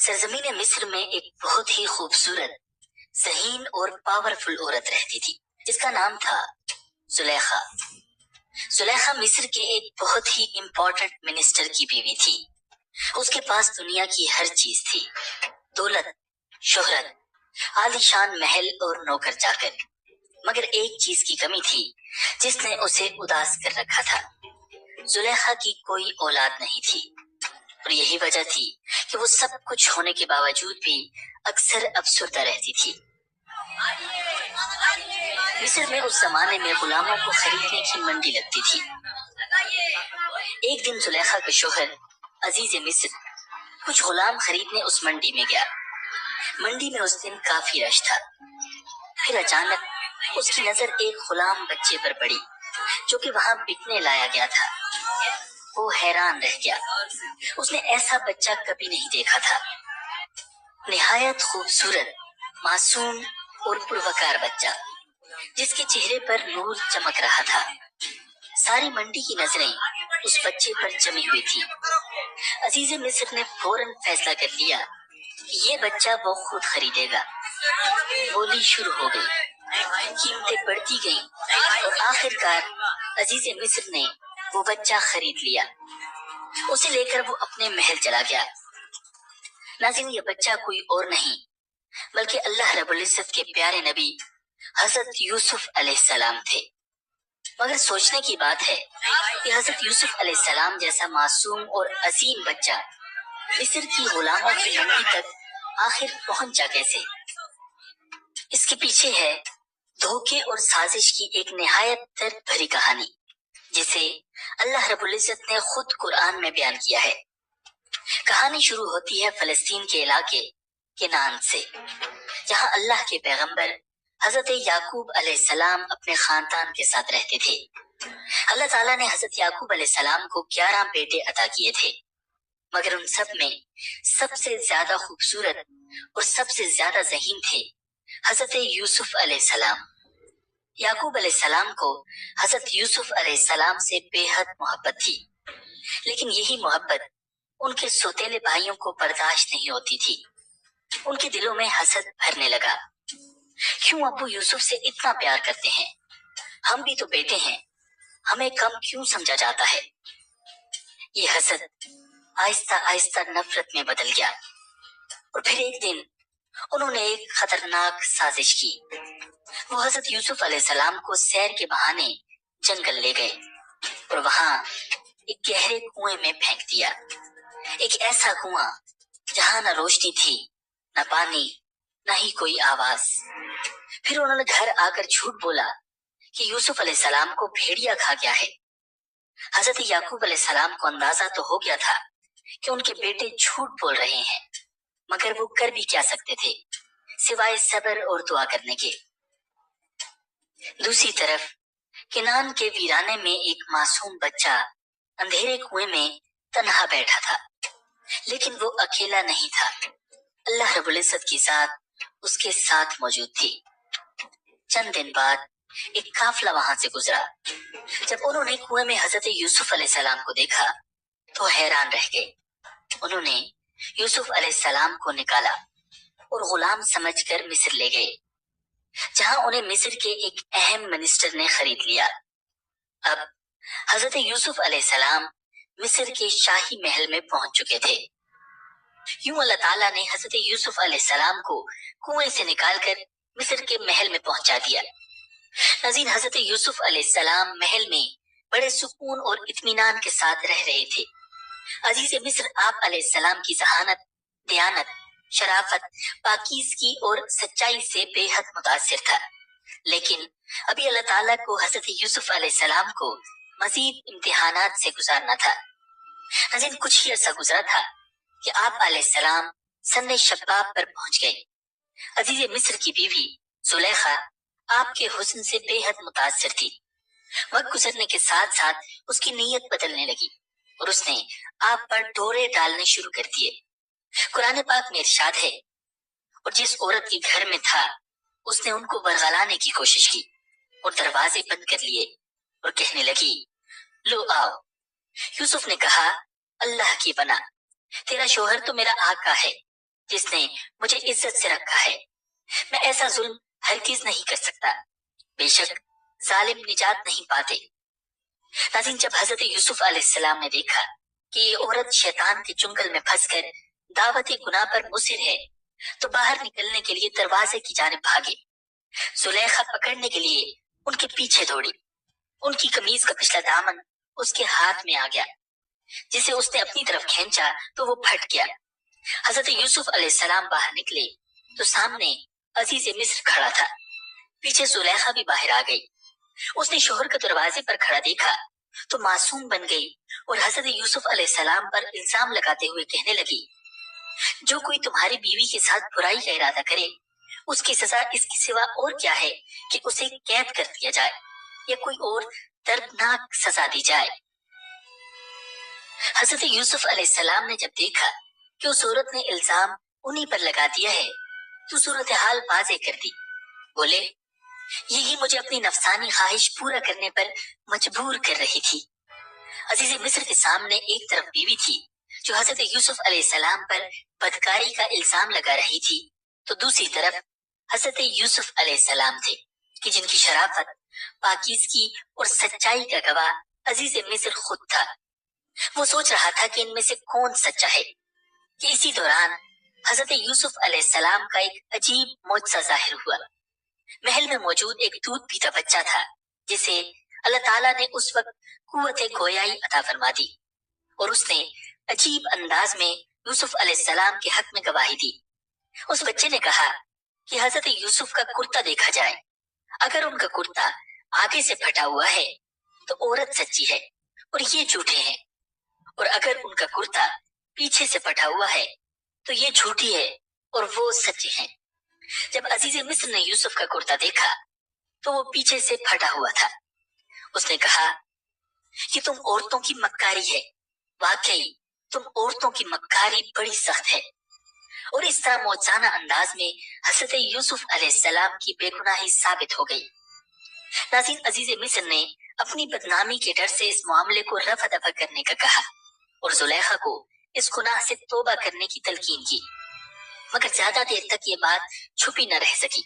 सरजमीन मिस्र में एक बहुत ही खूबसूरत, ज़हीन और पावरफुल औरत रहती थी जिसका नाम था जुलेखा। जुलेखा मिस्र के एक बहुत ही इम्पोर्टेंट मिनिस्टर की बीवी थी। उसके पास दुनिया की हर चीज थी, दौलत, शोहरत, आलीशान महल और नौकर चाकर। मगर एक चीज की कमी थी जिसने उसे उदास कर रखा था। जुलेखा की कोई औलाद नहीं थी और यही वजह थी कि वो सब कुछ होने के बावजूद भी अक्सर अफसरदा रहती थी। मिस्र में उस जमाने में गुलामों को खरीदने की मंडी लगती थी। एक दिन जुलेखा का शोहर अजीज मिस्र कुछ गुलाम खरीदने उस मंडी में गया। मंडी में उस दिन काफी रश था। फिर अचानक उसकी नजर एक गुलाम बच्चे पर पड़ी जो कि वहां बिकने लाया गया था। वो हैरान रह गया, उसने ऐसा बच्चा कभी नहीं देखा था। निहायत खूबसूरत, मासूम और पुरवकार बच्चा जिसके चेहरे पर नूर चमक रहा था। सारी मंडी की नजरें उस बच्चे पर जमी हुई थी। अजीज मिस्र ने फौरन फैसला कर लिया कि ये बच्चा वो खुद खरीदेगा। बोली शुरू हो गई, कीमतें बढ़ती गईं और आखिरकार अजीज मिस्र ने वो बच्चा खरीद लिया। उसे लेकर वो अपने महल चला गया। नाज़रीन, ये बच्चा कोई और नहीं बल्कि अल्लाह रब्बुल इज्जत के प्यारे नबी हजरत यूसुफ अलैहिस्सलाम थे। मगर सोचने की बात है कि हजरत यूसुफ अलैहिस्सलाम जैसा मासूम और अजीम बच्चा मिस्र की गुलामों की मंडी तक आखिर पहुंचा कैसे? इसके पीछे है धोखे और साजिश की एक निहायत दर्द भरी कहानी जिसे अल्लाह रब्बुल इज्जत ने खुद कुरान में बयान किया है। कहानी शुरू होती है फलस्तीन के इलाके केनान से, जहां अल्लाह के पैगंबर हजरत याकूब अलैहिस्सलाम अपने खानदान के साथ रहते थे। अल्लाह ताला ने हजरत याकूब अलैहिस्सलाम को 11 बेटे अता किए थे, मगर उन सब में सबसे ज्यादा खूबसूरत और सबसे ज्यादा ज़हीन थे हजरत यूसुफ अलैहिस्सलाम। याकूब अलैहिस्सलाम को हजरत यूसुफ अलैहिस्सलाम से बेहद मोहब्बत थी, लेकिन यही मोहब्बत उनके सौतेले भाइयों को बर्दाश्त नहीं होती थी। उनके दिलों में हसद भरने लगा। क्यों अब्बू यूसुफ से इतना प्यार करते हैं? हम भी तो बेटे हैं, हमें कम क्यों समझा जाता है? ये हसद आहिस्ता आहिस्ता नफरत में बदल गया और फिर एक दिन उन्होंने एक खतरनाक साजिश की। वो हजरत यूसुफ अलैहिस्सलाम को सैर के बहाने जंगल ले गए और वहां एक गहरे कुएं में फेंक दिया। एक ऐसा कुआं जहां न रोशनी थी, न पानी, न ही कोई आवाज। फिर उन्होंने घर आकर झूठ बोला कि यूसुफ अलैहिस्सलाम को भेड़िया खा गया है। हजरत याकूब अलैहिस्सलाम को अंदाजा तो हो गया था कि उनके बेटे झूठ बोल रहे हैं, मगर वो कर भी क्या सकते थे सिवाय सब्र और दुआ करने के। दूसरी तरफ केनान के वीराने में एक मासूम बच्चा अंधेरे कुएं में तन्हा बैठा था, लेकिन वो अकेला नहीं था। अल्लाह रब्बुल इज्जत की जात उसके साथ मौजूद थी। चंद दिन बाद एक काफिला वहां से गुजरा। जब उन्होंने कुएं में हजरत यूसुफ अलैहिस्सलाम को देखा तो हैरान रह गए। उन्होंने यूसुफ अलैहिस्सलाम को निकाला और गुलाम समझकर मिस्र ले गए, जहां उन्हें मिस्र के एक अहम मिनिस्टर ने खरीद लिया। अब हजरत यूसुफ अलैहिस्सलाम मिस्र के शाही महल में पहुंच चुके थे। यूं अल्लाह ताला ने हजरत यूसुफ अलैहिस्सलाम को कुएं से निकालकर मिस्र के महल में पहुंचा दिया। नाज़रीन, हजरत यूसुफ अलैहिस्सलाम महल में बड़े सुकून और इत्मीनान के साथ रह रहे थे। अजीज मिस्र आप अलैहिस्सलाम की जहानत, दयानत, शराफत, पाकीज़गी और सच्चाई से बेहद मुतासिर था। लेकिन अभी अल्लाह ताला को हजरत यूसुफ अलैहिस्सलाम को मजीद इम्तिहानात से गुजारना था। नाज़रीन, कुछ ही अर्सा गुजरा था कि आप अलैहिस्सलाम सन्ने शबाब पर पहुंच गए। अजीज मिस्र की बीवी जुलेखा आपके हुस्न से बेहद मुतासिर थी। वक्त गुजरने के साथ साथ उसकी नीयत बदलने लगी और उसने आप पर डोरे डालने शुरू कर दिए। कुरान पाक में इरशाद है, और जिस औरत के घर में था उसने उनको बरगलाने की कोशिश की और दरवाजे बंद कर लिए और कहने लगी, लो आओ। यूसुफ ने कहा, अल्लाह की बना, तेरा शोहर तो मेरा आका है, جس نے مجھے عزت سے رکھا ہے، میں ایسا ظلم ہرگز نہیں کر سکتا۔ بے شک ظالم نجات نہیں پاتے۔ ناظرین، جب حضرت یوسف علیہ السلام نے دیکھا کہ یہ عورت شیطان کے چنگل میں پھنس کر دعوت گناہ پر مصر ہے تو باہر نکلنے کے لیے دروازے کی جانب بھاگے۔ زلیخا پکڑنے کے لیے ان کے پیچھے دوڑی۔ ان کی قمیض کا پچھلا دامن اس کے ہاتھ میں آ گیا، جسے اس نے اپنی طرف کھینچا تو وہ پھٹ گیا۔ حضرت یوسف علیہ السلام باہر نکلے تو سامنے عزیز مصر کھڑا تھا۔ پیچھے زلیخا بھی باہر آ گئی۔ اس نے شوہر کو دروازے پر کھڑا دیکھا تو معصوم بن گئی اور حضرت یوسف علیہ السلام پر الزام لگاتے ہوئے کہنے لگی، جو کوئی تمہاری بیوی کے ساتھ برائی کا ارادہ کرے اس کی سزا اس کے سوا اور کیا ہے کہ اسے قید کر دیا جائے یا کوئی اور دردناک سزا دی جائے۔ حضرت یوسف علیہ السلام نے جب دیکھا کہ اس عورت نے الزام انہی پر لگا دیا ہے تو صورتحال واضح کر دی۔ بولے، یہی مجھے اپنی نفسانی خواہش پورا کرنے پر مجبور کر رہی تھی۔ عزیز مصر کے سامنے ایک طرف بیوی تھی جو حضرت یوسف علیہ السلام پر بدکاری کا الزام لگا رہی تھی، تو دوسری طرف حضرت یوسف علیہ السلام تھے کہ جن کی شرافت، پاکیزگی اور سچائی کا گواہ عزیز مصر خود تھا۔ وہ سوچ رہا تھا کہ ان میں سے کون سچا ہے کہ اسی دوران حضرت یوسف علیہ السلام کا ایک عجیب معجزہ ظاہر ہوا۔ محل میں موجود ایک دودھ پیتا بچہ تھا جسے اللہ تعالیٰ نے اس وقت قوت گویائی عطا فرما دی، اور اس نے عجیب انداز میں یوسف علیہ السلام کے حق میں گواہی دی۔ اس بچے نے کہا کہ حضرت یوسف کا کرتا دیکھا جائے، اگر ان کا کرتا آگے سے پھٹا ہوا ہے تو عورت سچی ہے اور یہ جھوٹے ہیں، اور اگر ان کا کرتا پیچھے سے پھٹا ہوا ہے تو یہ جھوٹی ہے اور وہ سچے ہیں۔ جب عزیز مصر نے یوسف کا کرتا دیکھا تو وہ پیچھے سے پھٹا ہوا تھا۔ اس نے کہا، یہ تم عورتوں کی مکاری ہے، واقعی تم عورتوں کی مکاری بڑی سخت ہے۔ اور اس طرح موجزانہ انداز میں حضرت یوسف علیہ السلام کی بے گناہی ثابت ہو گئی۔ ناظرین، عزیز مصر نے اپنی بدنامی کے ڈر سے اس معاملے کو رفع دفع کرنے کا کہا اور زلیخا کو اس گناہ سے توبہ کرنے کی تلقین کی، مگر زیادہ دیر تک یہ بات چھپی نہ رہ سکی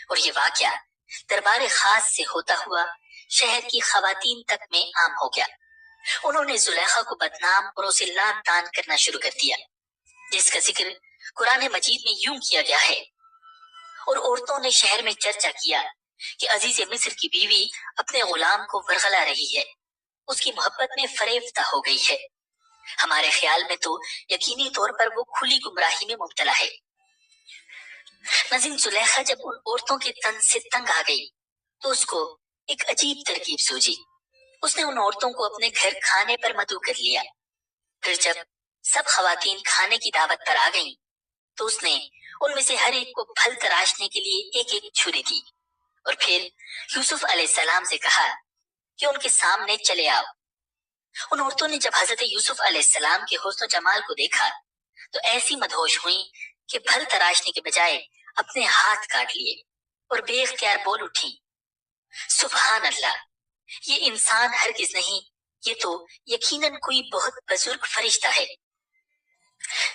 اور یہ واقعہ دربار خاص سے ہوتا ہوا شہر کی خواتین تک میں عام ہو گیا۔ انہوں نے زلیخا کو بدنام اور اسے لعن طعن کرنا شروع کر دیا، جس کا ذکر قرآن مجید میں یوں کیا گیا ہے، اور عورتوں نے شہر میں چرچا کیا کہ عزیز مصر کی بیوی اپنے غلام کو ورغلا رہی ہے، اس کی محبت میں فریفتہ ہو گئی ہے۔ ہمارے خیال میں تو یقینی طور پر وہ کھلی گمراہی میں مبتلا ہے۔ ناظرین، زلیخا جب ان عورتوں کے تن سے تنگ آ گئی تو اس کو ایک عجیب ترکیب سوجی۔ اس نے ان عورتوں کو اپنے گھر کھانے پر مدعو کر لیا۔ پھر جب سب خواتین کھانے کی دعوت پر آ گئیں تو اس نے ان میں سے ہر ایک کو پھل تراشنے کے لیے ایک ایک چھری دی، اور پھر یوسف علیہ السلام سے کہا کہ ان کے سامنے چلے آؤ۔ ان عورتوں نے جب حضرت یوسف علیہ السلام کے حسن و جمال کو دیکھا تو ایسی مدہوش ہوئیں کہ پھل تراشنے کے بجائے اپنے ہاتھ کاٹ لیے اور بے اختیار بول اٹھی، سبحان اللہ، یہ انسان ہرگز نہیں، یہ تو یقیناً کوئی بہت بزرگ فرشتہ ہے۔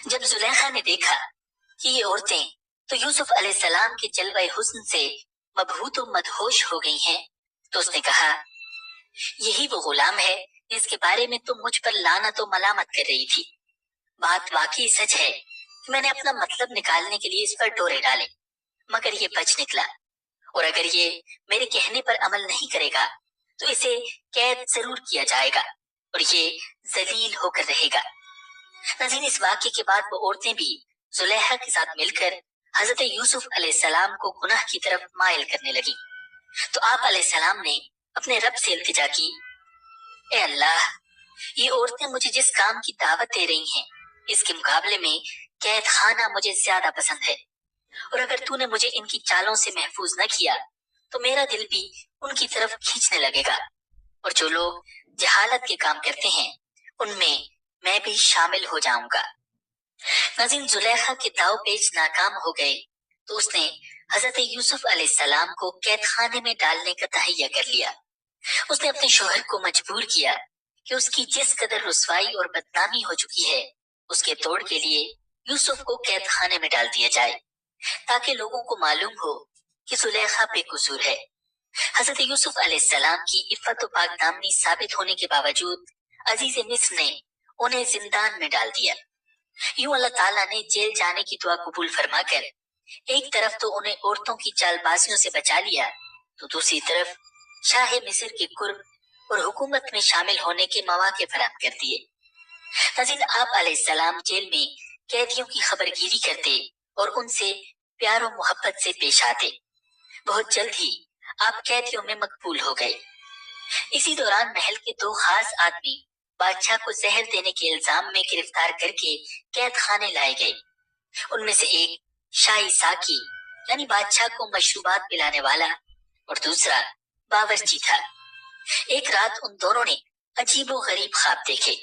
جب زلیخا نے دیکھا کہ یہ عورتیں تو یوسف علیہ السلام کے جلوہ حسن سے مبہوت و مدہوش ہو گئی ہیں تو اس نے کہا، یہی وہ غلام ہے جس کے بارے میں تم مجھ پر لعنت و ملامت کر رہی تھی۔ بات واقعی سچ ہے کہ میں نے اپنا مطلب نکالنے کے لیے اس پر ڈورے ڈالے، مگر یہ بچ نکلا، اور اگر یہ میرے کہنے پر عمل نہیں کرے گا تو اسے قید ضرور کیا جائے گا اور یہ ذلیل ہو کر رہے گا۔ ناظرین، اس واقعے کے بعد وہ عورتیں بھی زلیخا کے ساتھ مل کر حضرت یوسف علیہ السلام کو گناہ کی طرف مائل کرنے لگی، تو آپ علیہ السلام نے اپنے رب سے التجا کی، اے اللہ، یہ عورتیں مجھے جس کام کی دعوت دے رہی ہیں اس کے مقابلے میں قید خانہ مجھے زیادہ پسند ہے، اور اگر تو نے مجھے ان کی چالوں سے محفوظ نہ کیا تو میرا دل بھی ان کی طرف کھینچنے لگے گا، اور جو لوگ جہالت کے کام کرتے ہیں ان میں بھی شامل ہو جاؤں گا۔ ناظرین، زلیخا کے داؤ پیچ ناکام ہو گئے تو اس نے حضرت یوسف علیہ السلام کو قید خانے میں ڈالنے کا تہیہ کر لیا۔ اس نے اپنے شوہر کو مجبور کیا کہ اس کی جس قدر رسوائی اور بدنامی ہو چکی ہے اس کے توڑ کے لیے यूसुफ को कैद खाने में डाल दिया जाए ताकि लोगों को मालूम हो कि जुलेखा बेकसूर है। हजरत यूसुफ अलैहिस्सलाम की इफ़्फ़त व पाकदामनी साबित होने के बावजूद अजीज मिस्र ने उन्हें जिंदान में डाल दिया। यूं अल्लाह ताला ने जेल जाने की दुआ कबूल फरमाकर एक तरफ तो उन्हें औरतों की चालबाजियों से बचा लिया, तो दूसरी तरफ शाह मिस्र के कुर्ब और हुकूमत में शामिल होने के मौके फराहम कर दिए। नाज़रीन, आप अलैहिस्सलाम जेल में कैदियों की खबरगिरी करते और उनसे प्यार और मोहब्बत से पेश आते। बहुत जल्द ही आप कैदियों में मकबूल हो गए। इसी दौरान महल के दो खास आदमी बादशाह को जहर देने के इल्जाम में गिरफ्तार करके कैद खाने लाए गए। उनमें से एक शाही साकी यानी बादशाह को मशरूबात पिलाने वाला और दूसरा बावर्ची था। एक रात उन दोनों ने अजीबो गरीब ख्वाब देखे,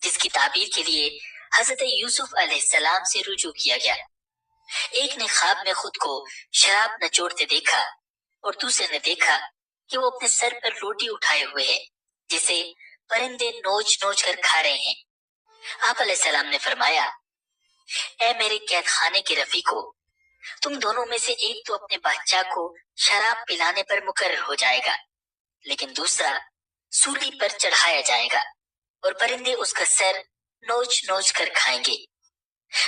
जिसकी ताबीर के लिए हजरत यूसुफ अलैहिस्सलाम से रुजू किया गया। एक ने ख्वाब में खुद को शराब नचोड़ते देखा और दूसरे ने देखा कि वो अपने सर पर रोटी उठाए हुए है, जिसे परिंदे नोच नोच कर खा रहे हैं। आप अलैहिस्सलाम ने फरमाया, ए मेरे कैद खाने के रफीको, तुम दोनों में से एक तो अपने बादशाह को शराब पिलाने पर मुकर्रर हो जाएगा, लेकिन दूसरा सूली पर चढ़ाया जाएगा और परिंदे उसका सर नोच नोच कर खाएंगे।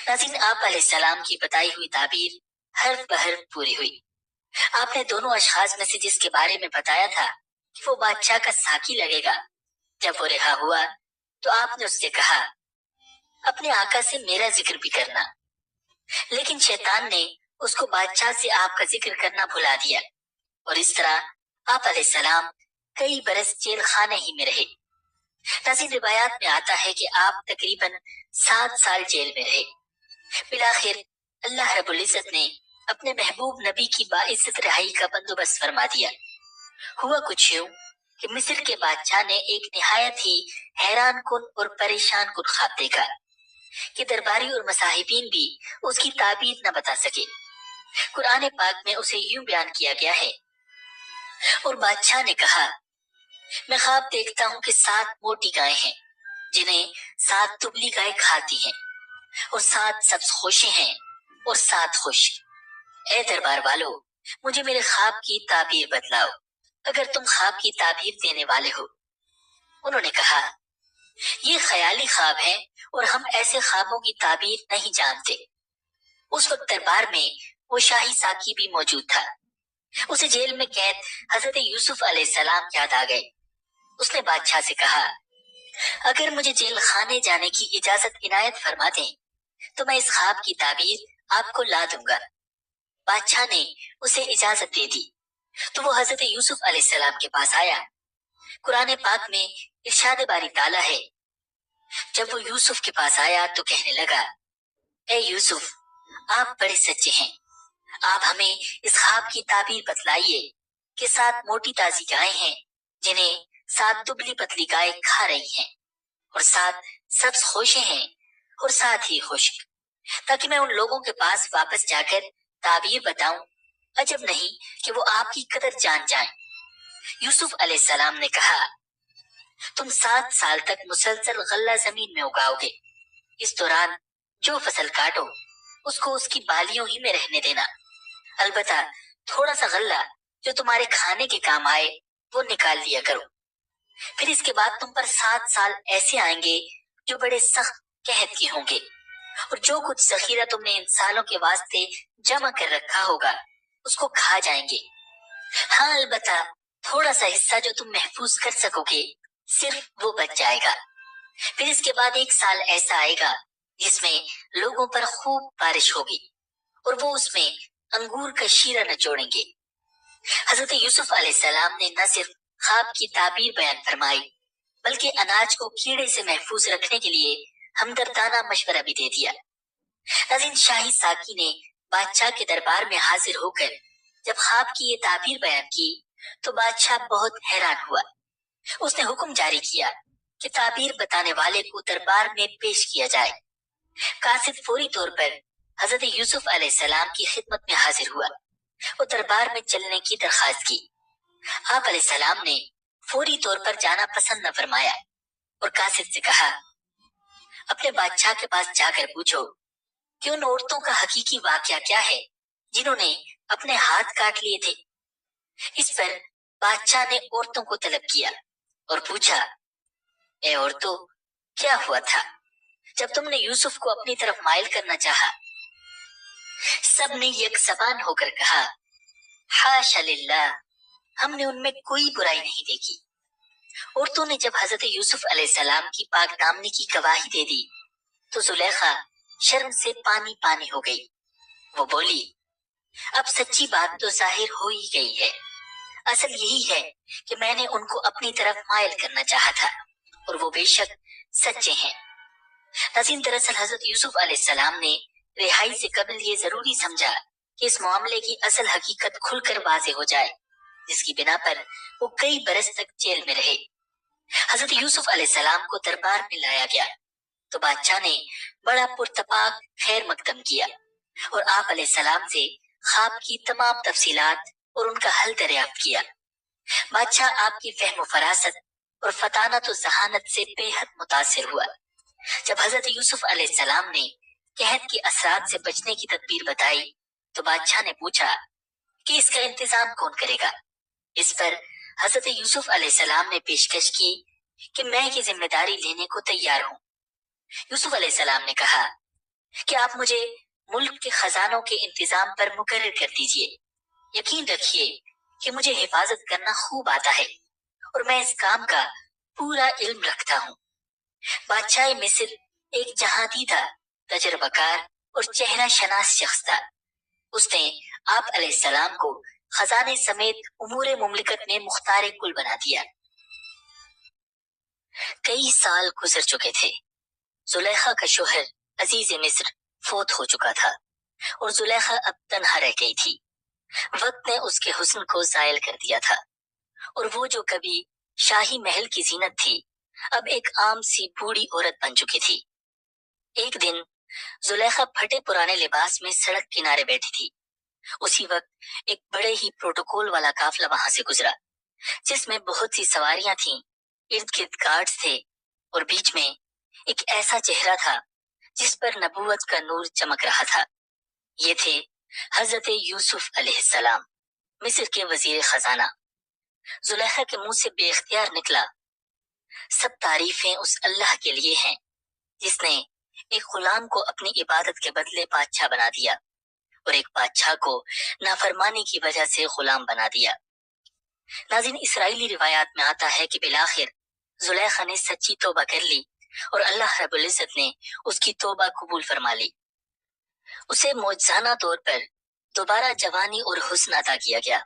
नाज़रीन, आप अलैहिस्सलाम की बताई हुई ताबीर हर्फ बहर्फ पूरी हुई। आपने दोनों अशखास में से जिसके बारे में बताया था कि वो बादशाह का साकी लगेगा, जब वो रिहा हुआ तो आपने उससे कहा, अपने आका से मेरा जिक्र भी करना। लेकिन शैतान ने उसको बादशाह से आपका जिक्र करना भुला दिया और इस तरह आप अलैहिस्सलाम कई बरस जेल खाने ही में रहे। नाज़रीन, रिवायात में आता है कि आप तकरीबन 7 साल जेल में रहे। बिलाखिर अल्लाह रब्बुल इज्जत ने अपने महबूब नबी की बाइज्जत रिहाई का बंदोबस्त फरमा दिया। हुआ कुछ यूं कि मिस्र के बादशाह ने एक निहायत ही हैरान कुन और परेशान कुन ख्वाब देखा कि दरबारी और मसाहिबीन भी उसकी ताबीर न बता सके। कुरान पाक में उसे यूं बयान किया गया है, और बादशाह ने कहा, मैं ख्वाब देखता हूँ कि 7 मोटी गायें हैं जिन्हें 7 दुबली गायें खाती हैं, और 7 सब्ज खोशे हैं और 7 खुश्क। ए दरबार वालों, मुझे मेरे ख्वाब की ताबीर बतलाओ, अगर तुम ख्वाब की ताबीर देने वाले हो। उन्होंने कहा, ये ख्याली ख्वाब है और हम ऐसे ख्वाबों की ताबीर नहीं जानते। उस वक्त दरबार में वो शाही साकी भी मौजूद था। उसे जेल में कैद हजरत यूसुफ अलैहिस्सलाम याद आ गए। उसने बादशाह से कहा, अगर मुझे जेल खाने जाने की इजाजत इनायत फरमा दें तो मैं इस ख्वाब की ताबीर आपको ला दूंगा। बादशाह ने उसे इजाजत दे दी तो वो हजरत यूसुफ अलैहिस्सलाम के पास आया। कुरान पाक में इरशाद बारी ताला है, जब वो यूसुफ के पास आया तो कहने लगा, ए यूसुफ, आप बड़े सच्चे हैं, आप हमें इस ख्वाब की ताबीर बतलाइए कि 7 मोटी ताजी गायें हैं जिन्हें 7 दुबली पतली गायें खा रही हैं, और 7 सब्ज खोशे हैं और 7 ही खुश्क, ताकि मैं उन लोगों के पास वापस जाकर ताबीर बताऊं। अजब नहीं कि वो आपकी कदर जान जाएं। यूसुफ अलैहिस्सलाम ने कहा, तुम 7 साल तक मुसलसल गल्ला जमीन में उगाओगे। इस दौरान जो फसल काटो उसको उसकी बालियों ही में रहने देना। अलबत्ता थोड़ा सा गल्ला जो तुम्हारे खाने के काम आए वो निकाल लिया करो। फिर इसके बाद तुम पर 7 साल ऐसे आएंगे जो बड़े सख्त कहत के होंगे, और जो कुछ जखीरा तुमने इन सालों के वास्ते जमा कर रखा होगा उसको खा जाएंगे। हाँ, अलबत्ता थोड़ा सा हिस्सा जो तुम महफूज कर सकोगे सिर्फ वो बच जाएगा। फिर इसके बाद 1 साल ऐसा आएगा जिसमें लोगों पर खूब बारिश होगी और वो उसमें अंगूर का शीरा नचोड़ेंगे। हजरत यूसुफ अलैहिस्सलाम ने न सिर्फ ख्वाब की ताबीर बयान फरमाई, बल्कि अनाज को कीड़े से महफूज रखने के लिए हमदर्दाना मशवरा भी दे दिया। नाज़रीन, शाही साकी ने बादशाह के दरबार में हाजिर होकर जब ख्वाब की ये ताबीर बयान की तो बादशाह बहुत हैरान हुआ। उसने हुक्म जारी किया कि ताबीर बताने वाले को दरबार में पेश किया जाए। कासिद फौरी तौर पर हजरत यूसुफ अलैहिस्सलाम की खिदमत में हाजिर हुआ और दरबार में चलने की दरखास्त की। आप अलैहिस्सलाम ने फौरी तौर पर जाना पसंद न फरमाया और कासिद से कहा, अपने बादशाह के पास जाकर पूछो کہ ان عورتوں کا حقیقی واقعہ کیا ہے جنہوں نے اپنے ہاتھ کاٹ لیے تھے؟ اس پر بادشاہ نے عورتوں کو طلب کیا اور پوچھا، اے عورتوں، کیا ہوا تھا جب تم نے یوسف کو اپنی طرف مائل کرنا چاہا؟ سب نے یک زبان ہو کر کہا، حاشا للہ، ہم نے ان میں کوئی برائی نہیں دیکھی۔ عورتوں نے جب حضرت یوسف علیہ السلام کی پاک دامنی کی گواہی دے دی تو زلیخا شرم سے پانی پانی ہو گئی۔ وہ بولی، اب سچی بات تو ظاہر ہو ہی گئی ہے، اصل یہی ہے کہ میں نے ان کو اپنی طرف مائل کرنا چاہا تھا اور وہ بے شک سچے ہیں۔ ناظرین، دراصل حضرت یوسف علیہ السلام نے رہائی سے قبل یہ ضروری سمجھا کہ اس معاملے کی اصل حقیقت کھل کر واضح ہو جائے، جس کی بنا پر وہ کئی برس تک جیل میں رہے۔ حضرت یوسف علیہ السلام کو دربار میں لایا گیا تو بادشاہ نے بڑا پرتپاک خیر مقدم کیا اور آپ علیہ السلام سے خواب کی تمام تفصیلات اور ان کا حل دریافت کیا۔ بادشاہ آپ کی فہم و فراست اور فطانت و ذہانت سے بے حد متاثر ہوا۔ جب حضرت یوسف علیہ السلام نے قحط کے اثرات سے بچنے کی تدبیر بتائی تو بادشاہ نے پوچھا کہ اس کا انتظام کون کرے گا؟ اس پر حضرت یوسف علیہ السلام نے پیشکش کی کہ میں یہ ذمہ داری لینے کو تیار ہوں۔ یوسف علیہ السلام نے کہا کہ آپ مجھے ملک کے خزانوں کے انتظام پر مقرر کر دیجئے۔ یقین رکھیے کہ مجھے حفاظت کرنا خوب آتا ہے اور میں اس کام کا پورا علم رکھتا ہوں۔ بادشاہ مصر ایک جہاں دیدہ، تجربہ کار اور چہرہ شناس شخص تھا۔ اس نے آپ علیہ السلام کو خزانے سمیت امور مملکت میں مختار کل بنا دیا۔ کئی سال گزر چکے تھے۔ زلیخا کا شوہر عزیز مصر فوت ہو چکا تھا اور زلیخا اب تنہا رہ گئی تھی۔ وقت نے اس کے حسن کو زائل کر دیا تھا اور وہ جو کبھی شاہی محل کی زینت تھی اب ایک عام سی بوڑھی عورت بن چکی تھی۔ ایک دن زلیخا پھٹے پرانے لباس میں سڑک کنارے بیٹھی تھی۔ اسی وقت ایک بڑے ہی پروٹوکول والا قافلہ وہاں سے گزرا جس میں بہت سی سواریاں تھیں، ارد گرد گارڈز تھے اور بیچ میں ایک ایسا چہرہ تھا جس پر نبوت کا نور چمک رہا تھا۔ یہ تھے حضرت یوسف علیہ السلام، مصر کے وزیر خزانہ۔ زلیخا کے منہ سے بے اختیار نکلا، سب تعریفیں اس اللہ کے لیے ہیں جس نے ایک غلام کو اپنی عبادت کے بدلے بادشاہ بنا دیا اور ایک بادشاہ کو نافرمانی کی وجہ سے غلام بنا دیا۔ ناظرین، اسرائیلی روایات میں آتا ہے کہ بالآخر زلیخا نے سچی توبہ کر لی اور اللہ رب العزت نے اس کی توبہ قبول فرما لی۔ اسے معجزانہ طور پر دوبارہ جوانی اور حسن عطا کیا گیا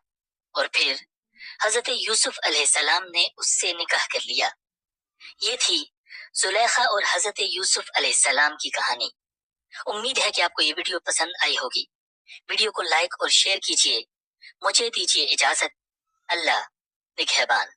اور پھر حضرت یوسف علیہ السلام نے اس سے نکاح کر لیا۔ یہ تھی زلیخا اور حضرت یوسف علیہ السلام کی کہانی۔ امید ہے کہ آپ کو یہ ویڈیو پسند آئی ہوگی۔ ویڈیو کو لائک اور شیئر کیجیے۔ مجھے دیجیے اجازت۔ اللہ نگہبان۔